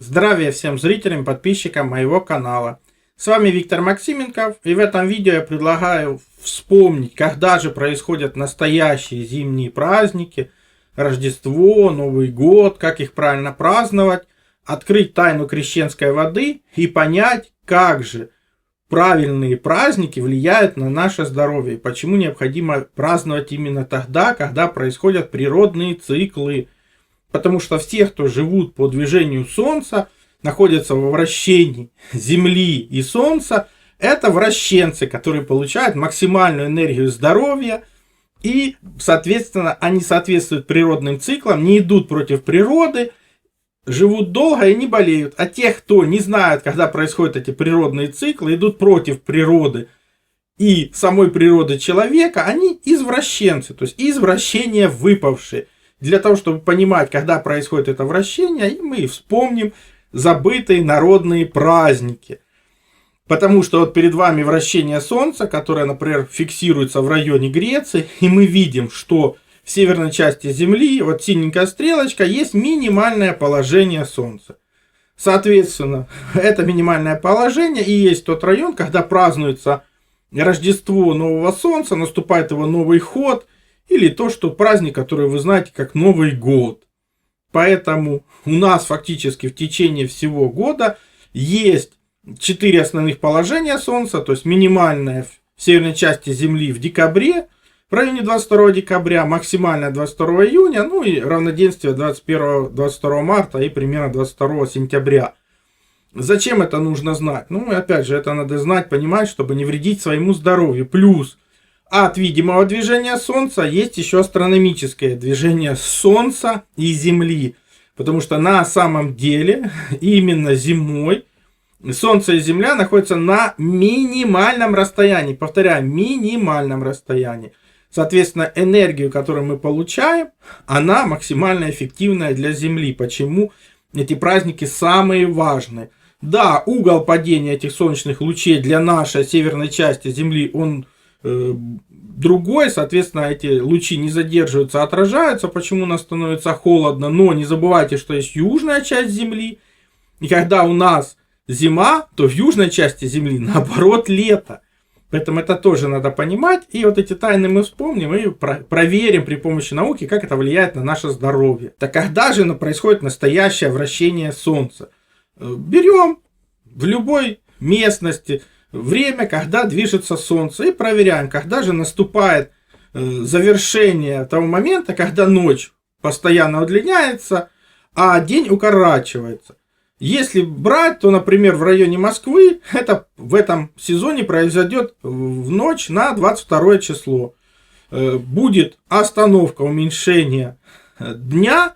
Здравия всем зрителям, подписчикам моего канала. С вами Виктор Максименков, и в этом видео я предлагаю вспомнить, когда же происходят настоящие зимние праздники, Рождество, Новый год, как их правильно праздновать, открыть тайну крещенской воды и понять, как же правильные праздники влияют на наше здоровье, и почему необходимо праздновать именно тогда, когда происходят природные циклы. Потому что все, кто живут по движению Солнца, находятся во вращении Земли и Солнца, это вращенцы, которые получают максимальную энергию здоровья, и, соответственно, они соответствуют природным циклам, не идут против природы, живут долго и не болеют. А тех, кто не знает, когда происходят эти природные циклы, идут против природы и самой природы человека, они извращенцы, то есть из вращения выпавшие. Для того, чтобы понимать, когда происходит это вращение, мы вспомним забытые народные праздники. Потому что вот перед вами вращение Солнца, которое, например, фиксируется в районе Греции, и мы видим, что в северной части Земли, вот синенькая стрелочка, есть минимальное положение Солнца. Соответственно, это минимальное положение и есть тот район, когда празднуется Рождество нового Солнца, наступает его новый ход, или то, что праздник, который вы знаете как Новый год. Поэтому у нас фактически в течение всего года есть 4 основных положения Солнца, то есть минимальное в северной части Земли в декабре, в районе 22 декабря, максимальное 22 июня, ну и равноденствие 21-22 марта и примерно 22 сентября. Зачем это нужно знать? Ну, опять же, это надо знать, понимать, чтобы не вредить своему здоровью. Плюс от видимого движения Солнца есть еще астрономическое движение Солнца и Земли. Потому что на самом деле именно зимой Солнце и Земля находятся на минимальном расстоянии. Повторяю, минимальном расстоянии. Соответственно, энергию, которую мы получаем, она максимально эффективная для Земли. Почему эти праздники самые важные? Да, угол падения этих солнечных лучей для нашей северной части Земли, он другой, соответственно, эти лучи не задерживаются, а отражаются, почему у нас становится холодно, но не забывайте, что есть южная часть Земли, и когда у нас зима, то в южной части Земли, наоборот, лето. Поэтому это тоже надо понимать, и вот эти тайны мы вспомним и проверим при помощи науки, как это влияет на наше здоровье. Так когда же происходит настоящее вращение Солнца? Берем в любой местности время, когда движется Солнце, и проверяем, когда же наступает завершение того момента, когда ночь постоянно удлиняется, а день укорачивается. Если брать, то, например, в районе Москвы, это в этом сезоне произойдет в ночь на 22 число. Будет остановка уменьшения дня,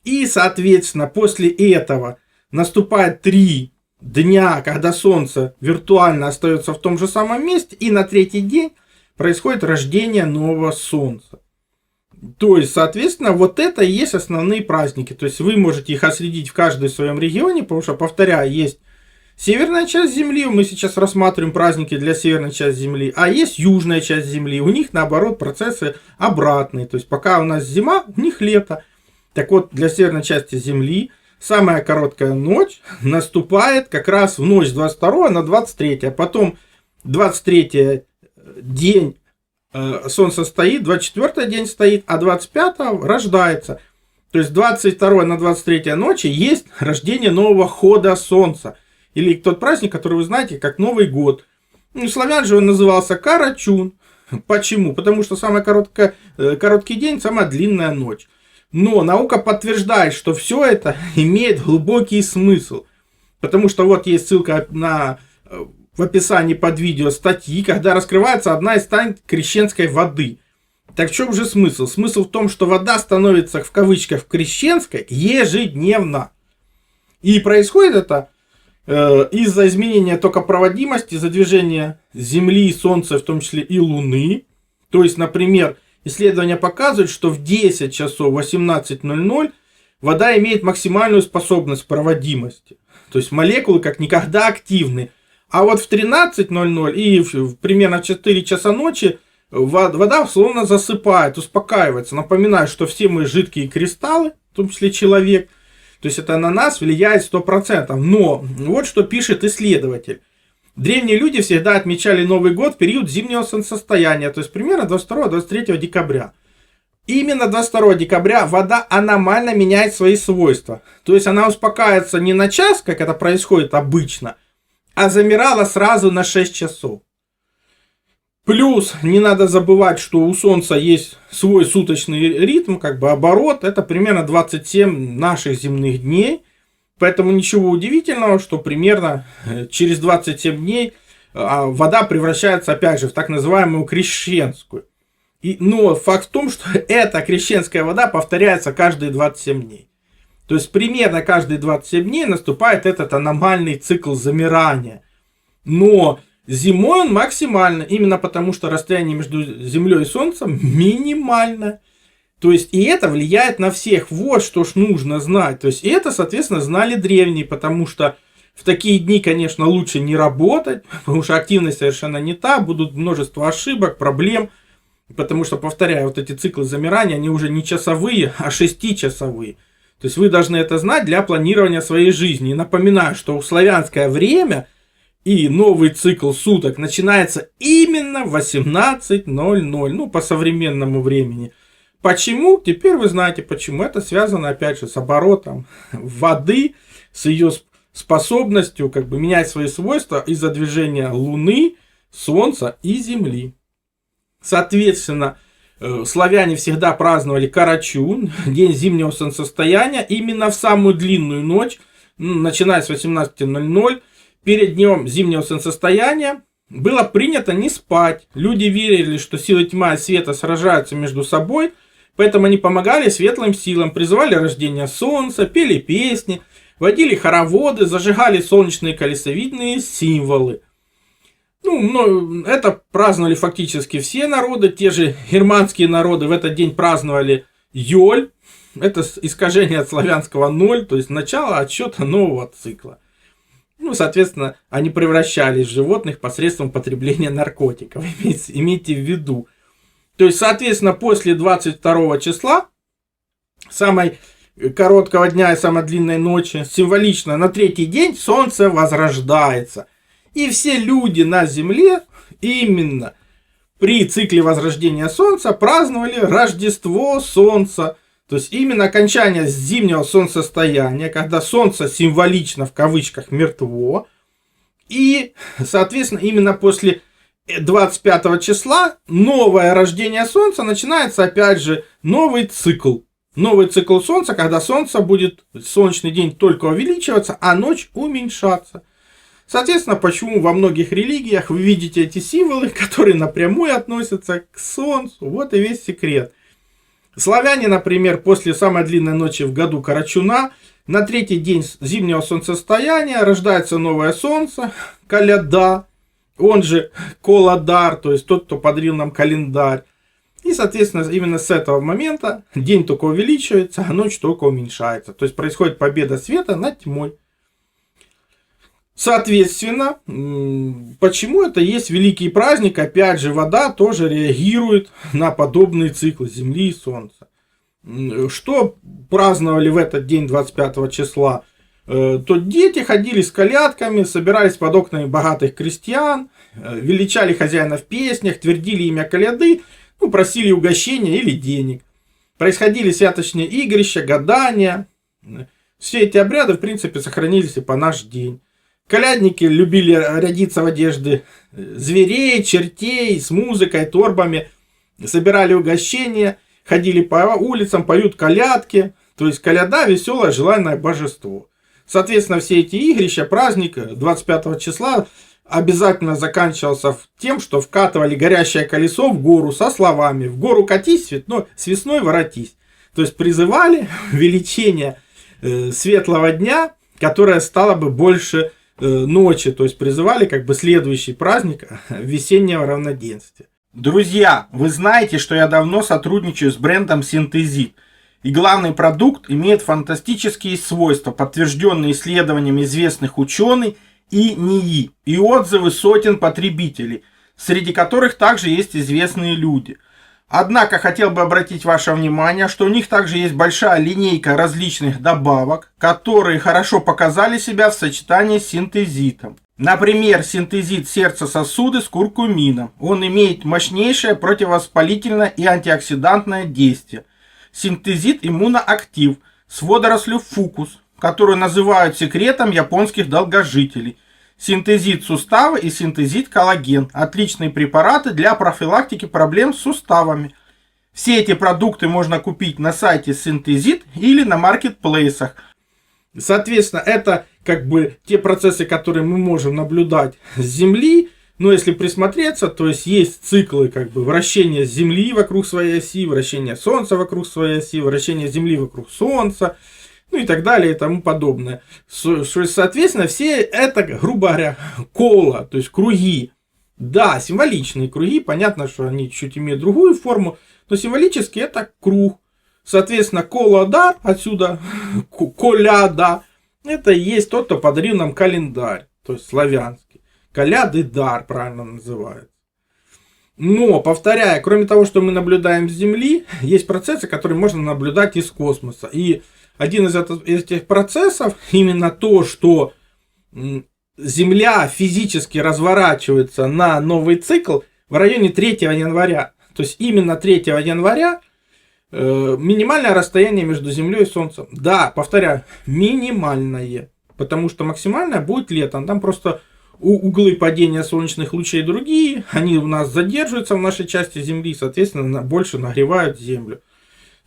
и, соответственно, после этого наступает 3 дня, когда Солнце виртуально остается в том же самом месте, и на 3-й день происходит рождение нового Солнца. То есть, соответственно, вот это и есть основные праздники. То есть, вы можете их отследить в каждом своем регионе, потому что, повторяю, есть северная часть Земли, мы сейчас рассматриваем праздники для северной части Земли, а есть южная часть Земли, у них, наоборот, процессы обратные. То есть, пока у нас зима, у них лето. Так вот, для северной части Земли самая короткая ночь наступает как раз в ночь с 22 на 23, а потом 23 день Солнце стоит, 24 день стоит, а 25 рождается. То есть 22 на 23 ночи есть рождение нового хода Солнца. Или тот праздник, который вы знаете, как Новый год. У славян же он назывался Карачун. Почему? Потому что самый короткий день, самая длинная ночь. Но наука подтверждает, что все это имеет глубокий смысл. Потому что вот есть ссылка в описании под видео статьи, когда раскрывается одна из тайн крещенской воды. Так в чем же смысл? Смысл в том, что вода становится, в кавычках, крещенской ежедневно. И происходит это из-за изменения токопроводимости, из-за движения Земли, Солнца, в том числе и Луны. То есть, например, исследования показывают, что в 10 часов 18:00 вода имеет максимальную способность проводимости. То есть молекулы как никогда активны. А вот в 13:00 и примерно в 4 часа ночи вода словно засыпает, успокаивается. Напоминаю, что все мы жидкие кристаллы, в том числе человек. То есть это на нас влияет 100%. Но вот что пишет исследователь. Древние люди всегда отмечали Новый год в период зимнего солнцестояния, то есть примерно 22-23 декабря. Именно 22 декабря вода аномально меняет свои свойства. То есть она успокаивается не на час, как это происходит обычно, а замирала сразу на 6 часов. Плюс не надо забывать, что у Солнца есть свой суточный ритм, как бы оборот, это примерно 27 наших земных дней. Поэтому ничего удивительного, что примерно через 27 дней вода превращается опять же в так называемую крещенскую. Но факт в том, что эта крещенская вода повторяется каждые 27 дней. То есть примерно каждые 27 дней наступает этот аномальный цикл замирания. Но зимой он максимально, именно потому что расстояние между Землей и Солнцем минимально. То есть и это влияет на всех. Вот что ж нужно знать. То есть и это, соответственно, знали древние, потому что в такие дни, конечно, лучше не работать, потому что активность совершенно не та, будут множество ошибок, проблем. Потому что, повторяю, вот эти циклы замирания, они уже не часовые, а 6-часовые. То есть вы должны это знать для планирования своей жизни. И напоминаю, что славянское время и новый цикл суток начинается именно в 18:00, ну, по современному времени. Почему? Теперь вы знаете почему. Это связано, опять же, с оборотом воды, с ее способностью как бы менять свои свойства из-за движения Луны, Солнца и Земли. Соответственно, славяне всегда праздновали Карачун, день зимнего солнцестояния, именно в самую длинную ночь, начиная с 18:00, перед днем зимнего солнцестояния, было принято не спать. Люди верили, что силы тьма и света сражаются между собой, поэтому они помогали светлым силам, призывали рождение солнца, пели песни, водили хороводы, зажигали солнечные колесовидные символы. Ну, это праздновали фактически все народы. Те же германские народы в этот день праздновали Йоль. Это искажение от славянского ноль, то есть начало отсчета нового цикла. Ну, соответственно, они превращались в животных посредством потребления наркотиков. Имейте в виду. То есть, соответственно, после 22 числа, самой короткого дня и самой длинной ночи, символично на третий день солнце возрождается. И все люди на Земле именно при цикле возрождения Солнца праздновали Рождество Солнца. То есть именно окончание зимнего солнцестояния, когда Солнце символично в кавычках мертво. И, соответственно, именно после 25 числа новое рождение Солнца начинается опять же новый цикл. Новый цикл Солнца, когда Солнце будет, солнечный день только увеличиваться, а ночь уменьшаться. Соответственно, почему во многих религиях вы видите эти символы, которые напрямую относятся к Солнцу. Вот и весь секрет. Славяне, например, после самой длинной ночи в году Карачуна, на третий день зимнего солнцестояния рождается новое солнце, Коляда, он же Коладар, то есть тот, кто подарил нам календарь. И, соответственно, именно с этого момента день только увеличивается, а ночь только уменьшается. То есть происходит победа света над тьмой. Соответственно, почему это есть великий праздник? Опять же, вода тоже реагирует на подобные циклы Земли и Солнца. Что праздновали в этот день 25 числа? То дети ходили с колядками, собирались под окнами богатых крестьян, величали хозяина в песнях, твердили имя коляды, ну, просили угощения или денег. Происходили святочные игрища, гадания. Все эти обряды, в принципе, сохранились и по наш день. Колядники любили рядиться в одежды зверей, чертей, с музыкой, торбами, собирали угощения, ходили по улицам, поют колядки. То есть коляда – веселое, желанное божество. Соответственно, все эти игрища, праздник 25 числа обязательно заканчивался тем, что вкатывали горящее колесо в гору со словами «В гору катись, с весной воротись». То есть призывали увеличение светлого дня, которое стало бы больше ночи, то есть призывали как бы следующий праздник весеннего равноденствия. Друзья, вы знаете, что я давно сотрудничаю с брендом Synthesit, и главный продукт имеет фантастические свойства, подтвержденные исследованиями известных ученых и НИИ, и отзывы сотен потребителей, среди которых также есть известные люди. Однако хотел бы обратить ваше внимание, что у них также есть большая линейка различных добавок, которые хорошо показали себя в сочетании с синтезитом. Например, синтезит сердца-сосуды с куркумином. Он имеет мощнейшее противовоспалительное и антиоксидантное действие. Синтезит иммуноактив с водорослью фукус, которую называют секретом японских долгожителей. Синтезит суставы и синтезит коллаген. Отличные препараты для профилактики проблем с суставами. Все эти продукты можно купить на сайте Синтезит или на маркетплейсах. Соответственно, это как бы те процессы, которые мы можем наблюдать с Земли. Но если присмотреться, то есть циклы как бы вращения Земли вокруг своей оси, вращения Солнца вокруг своей оси, вращения Земли вокруг Солнца. Ну и так далее и тому подобное. Соответственно, все это, грубо говоря, кола, то есть круги. Да, символичные круги, понятно, что они чуть имеют другую форму, но символически это круг. Соответственно, кола-дар, отсюда коляда, это и есть тот, кто подарил нам календарь, то есть славянский. Коляды дар правильно называется. Но, повторяю, кроме того, что мы наблюдаем с Земли, есть процессы, которые можно наблюдать из космоса. И один из этих процессов, именно то, что Земля физически разворачивается на новый цикл в районе 3 января. То есть именно 3 января минимальное расстояние между Землей и Солнцем. Да, повторяю, минимальное. Потому что максимальное будет летом. Там просто углы падения солнечных лучей другие. Они у нас задерживаются в нашей части Земли. Соответственно, больше нагревают Землю.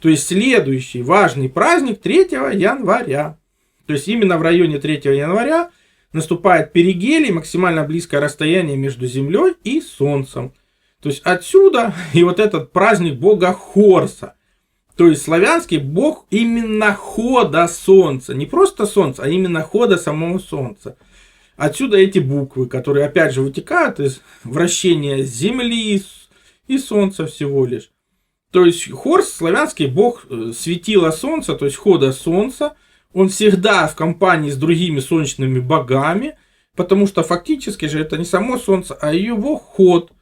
То есть следующий важный праздник 3 января. То есть именно в районе 3 января наступает перигелий, максимально близкое расстояние между Землей и Солнцем. То есть отсюда и вот этот праздник бога Хорса. То есть славянский бог именно хода Солнца. Не просто Солнца, а именно хода самого Солнца. Отсюда эти буквы, которые опять же вытекают из вращения Земли и Солнца всего лишь. То есть Хорс, славянский бог светила Солнца, то есть хода Солнца. Он всегда в компании с другими солнечными богами, потому что фактически же это не само Солнце, а его ход.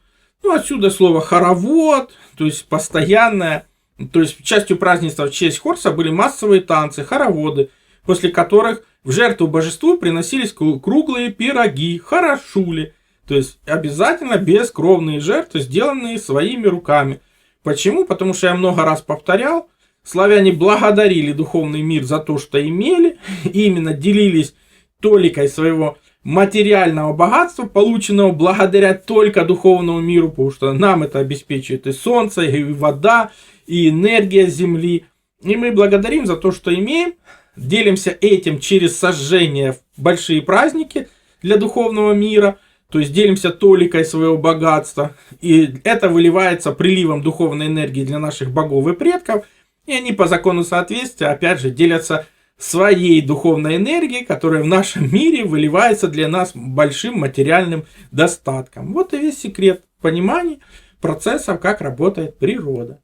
Ну, отсюда слово хоровод, то есть постоянное. То есть частью празднества в честь Хорса были массовые танцы, хороводы, после которых в жертву божеству приносились круглые пироги, харашули. То есть обязательно бескровные жертвы, сделанные своими руками. Почему? Потому что я много раз повторял, славяне благодарили духовный мир за то, что имели, и именно делились толикой своего материального богатства, полученного благодаря только духовному миру, потому что нам это обеспечивает и солнце, и вода, и энергия Земли. И мы благодарим за то, что имеем, делимся этим через сожжение в большие праздники для духовного мира, то есть делимся толикой своего богатства, и это выливается приливом духовной энергии для наших богов и предков, и они по закону соответствия, опять же, делятся своей духовной энергией, которая в нашем мире выливается для нас большим материальным достатком. Вот и весь секрет понимания процессов, как работает природа.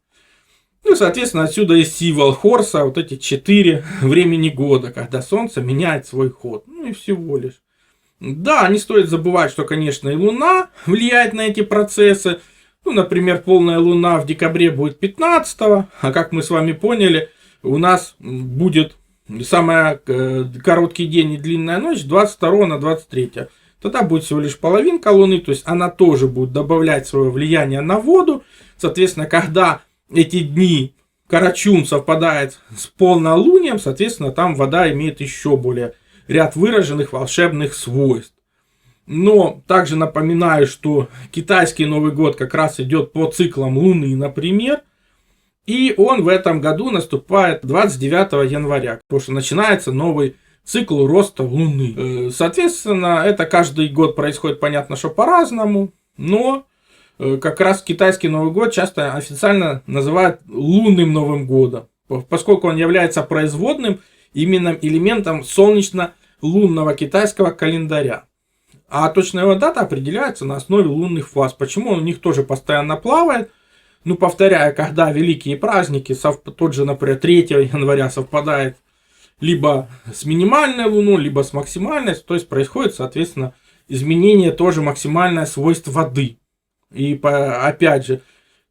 Ну, соответственно, отсюда и символ Хорса, вот эти 4 времени года, когда Солнце меняет свой ход. Ну и всего лишь. Да, не стоит забывать, что, конечно, и Луна влияет на эти процессы. Ну, например, полная Луна в декабре будет 15-го, а как мы с вами поняли, у нас будет самый короткий день и длинная ночь 22 на 23. Тогда будет всего лишь половинка Луны, то есть она тоже будет добавлять свое влияние на воду. Соответственно, когда эти дни Карачун совпадает с полнолунием, соответственно, там вода имеет еще более ряд выраженных волшебных свойств. Но также напоминаю, что китайский Новый год как раз идет по циклам Луны, например. И он в этом году наступает 29 января, потому что начинается новый цикл роста Луны. Соответственно, это каждый год происходит, понятно, что по-разному. Но как раз китайский Новый год часто официально называют лунным Новым годом, поскольку он является производным именно элементом солнечно-лунного китайского календаря. А точная его дата определяется на основе лунных фаз. Почему он у них тоже постоянно плавает? Ну, повторяю, когда великие праздники, тот же, например, 3 января совпадает либо с минимальной луной, либо с максимальной, то есть происходит, соответственно, изменение тоже максимальное свойств воды. И опять же,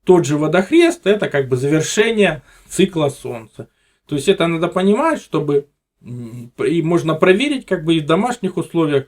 тот же водохрест — это как бы завершение цикла Солнца. То есть это надо понимать, чтобы и можно проверить как бы и в домашних условиях,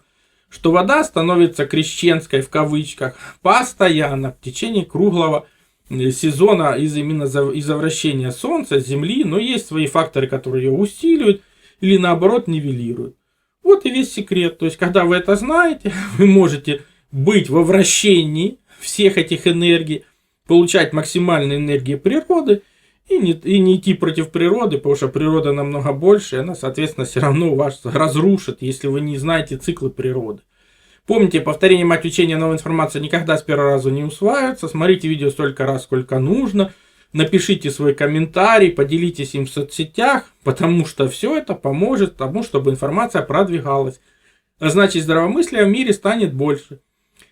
что вода становится крещенской в кавычках постоянно в течение круглого сезона именно из-за вращения Солнца, Земли, но есть свои факторы, которые ее усиливают или наоборот нивелируют. Вот и весь секрет. То есть, когда вы это знаете, вы можете быть во вращении всех этих энергий, получать максимальные энергии природы и не идти против природы, потому что природа намного больше, и она, соответственно, все равно вас разрушит, если вы не знаете циклы природы. Помните, повторение мать учения, новая информация никогда с первого раза не усваивается. Смотрите видео столько раз, сколько нужно. Напишите свой комментарий, поделитесь им в соцсетях, потому что все это поможет тому, чтобы информация продвигалась. А значит, здравомыслия в мире станет больше.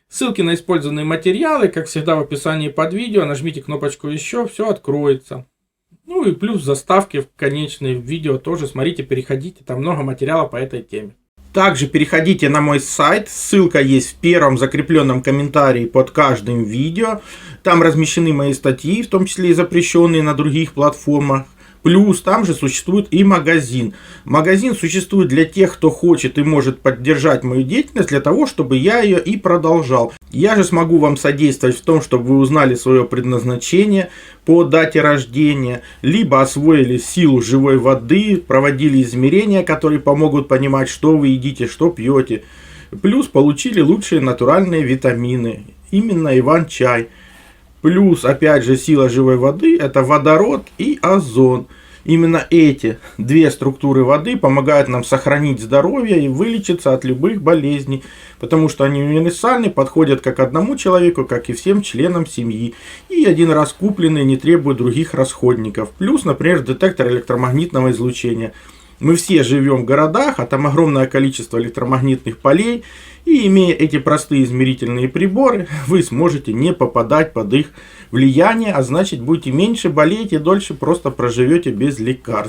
Ссылки на использованные материалы, как всегда, в описании под видео. Нажмите кнопочку «Еще», все откроется. Ну и плюс заставки в конечные видео тоже. Смотрите, переходите, там много материала по этой теме. Также переходите на мой сайт, ссылка есть в первом закрепленном комментарии под каждым видео. Там размещены мои статьи, в том числе и запрещенные на других платформах. Плюс там же существует и магазин. Магазин существует для тех, кто хочет и может поддержать мою деятельность, для того, чтобы я ее и продолжал. Я же смогу вам содействовать в том, чтобы вы узнали свое предназначение по дате рождения, либо освоили силу живой воды, проводили измерения, которые помогут понимать, что вы едите, что пьете. Плюс получили лучшие натуральные витамины, именно Иван-чай. Плюс, опять же, сила живой воды — это водород и озон. Именно эти две структуры воды помогают нам сохранить здоровье и вылечиться от любых болезней, потому что они универсальны, подходят как одному человеку, так и всем членам семьи. И один раз купленные не требуют других расходников. Плюс, например, детектор электромагнитного излучения. Мы все живем в городах, а там огромное количество электромагнитных полей, и имея эти простые измерительные приборы, вы сможете не попадать под их влияние, а значит будете меньше болеть и дольше просто проживете без лекарств.